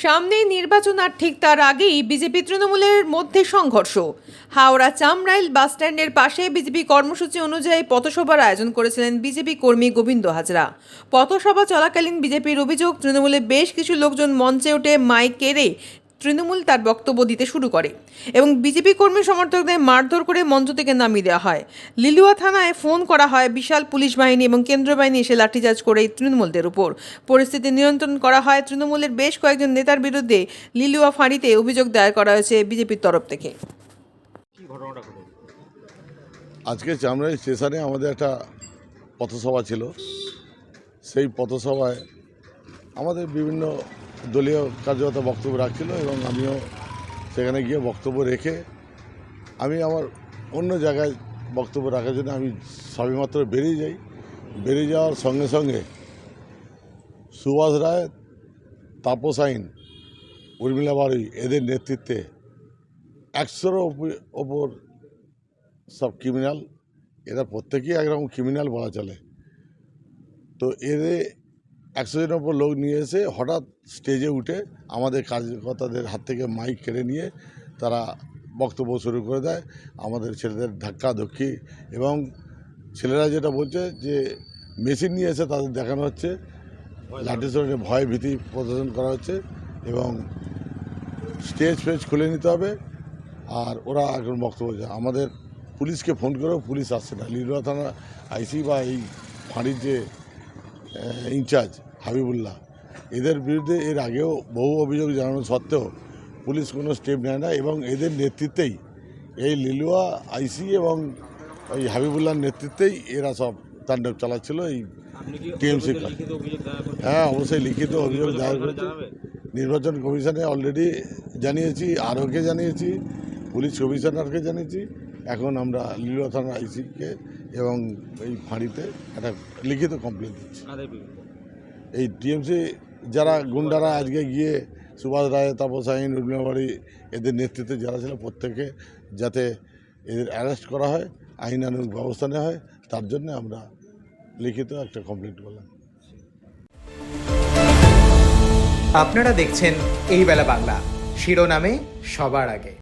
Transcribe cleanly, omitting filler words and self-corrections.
সামনেই নির্বাচন আর ঠিক তার আগেই বিজেপি তৃণমূলের মধ্যে সংঘর্ষ। হাওড়া চামরাইল বাসস্ট্যান্ডের পাশে বিজেপি কর্মসূচি অনুযায়ী পথসভার আয়োজন করেছিলেন বিজেপি কর্মী গোবিন্দ হাজরা। পথসভা চলাকালীন বিজেপির অভিযোগ, তৃণমূলের বেশ কিছু লোকজন মঞ্চে উঠে মাইক কেড়ে তৃণমূল তার বক্তব্য দিতে শুরু করে এবং বিজেপি কর্মী সমর্থকদের মারধর করে মঞ্চ থেকে নামিয়ে দেওয়া হয়। লিলুয়া থানায় ফোন করা হয়, বিশাল পুলিশ বাহিনী এবং কেন্দ্রীয় বাহিনী এসে লাঠিচার্জ করে তৃণমূলদের উপর। পরিস্থিতি নিয়ন্ত্রণ করা হয়। তৃণমূলের বেশ কয়েকজন নেতার বিরুদ্ধে লিলুয়া ফাঁড়িতে অভিযোগ দায়ের করা হয়েছে বিজেপির তরফ থেকে। আজকে চামরাই স্টেশনে আমাদের একটা পথসভা ছিল। সেই পথসভায় আমাদের বিভিন্ন দলীয় কার্যকর্তা বক্তব্য রাখছিল এবং আমিও সেখানে গিয়ে বক্তব্য রেখে আমি আমার অন্য জায়গায় বক্তব্য রাখার জন্য আমি সবেমাত্র বেরিয়ে যাই। বেরিয়ে যাওয়ার সঙ্গে সঙ্গে সুভাষ রায়, তাপস আইন, উর্মিলা বাড়ি এদের নেতৃত্বে 100-র ওপর সব ক্রিমিনাল, এরা প্রত্যেকেই একরকম ক্রিমিনাল বলা চলে। তো এদের 100 জনের ওপর লোক নিয়ে এসে হঠাৎ স্টেজে উঠে আমাদের কার্যকর্তাদের হাত থেকে মাইক কেড়ে নিয়ে তারা বক্তব্য শুরু করে দেয়। আমাদের ছেলেদের ধাক্কাধুক্কি এবং ছেলেরা যেটা বলছে যে মেশিন নিয়ে এসে তাদের দেখানো হচ্ছে, লাঠিসোঁড়ে ভয় ভীতি প্রদর্শন করা হচ্ছে এবং স্টেজ ফেজ খুলে নিতে হবে। আর ওরা এখন বক্তব্য দেয়। আমাদের পুলিশকে ফোন করেও পুলিশ আসছে না। লিলুয়া থানা আইসি বা এই ফাঁড়ির যে ইনচার্জ হাবিবুল্লাহ, এদের বিরুদ্ধে এর আগেও বহু অভিযোগ জানানো সত্ত্বেও পুলিশ কোনো স্টেপ নেয় না এবং এদের নেতৃত্বেই এই লিলুয়া আইসি এবং এই হাবিবুল্লাহর নেতৃত্বেই এরা সব তাণ্ডব চালাচ্ছিল এই টিএমসি। হ্যাঁ, অবশ্যই লিখিত অভিযোগ দায়ের করেছে। নির্বাচন কমিশনে অলরেডি জানিয়েছি, আরওকে জানিয়েছি, পুলিশ কমিশনারকে জানিয়েছি। এখন আমরা লিলুয়া থানা আইসিকে এবং এই ফাঁড়িতে একটা লিখিত কমপ্লেন দিচ্ছি। এই টিএমসি যারা গুন্ডারা আজকে গিয়ে সুভাষ রায়, তাপস আইন, উর্মিলাবাড়ি এদের নেতৃত্বে যারা ছিল প্রত্যেকে যাতে এদের অ্যারেস্ট করা হয়, আইনানুগ ব্যবস্থা নেওয়া হয়, তার জন্য আমরা লিখিত একটা কমপ্লেন করলাম। আপনারা দেখছেন এই বেলা বাংলা, শিরোনামে সবার আগে।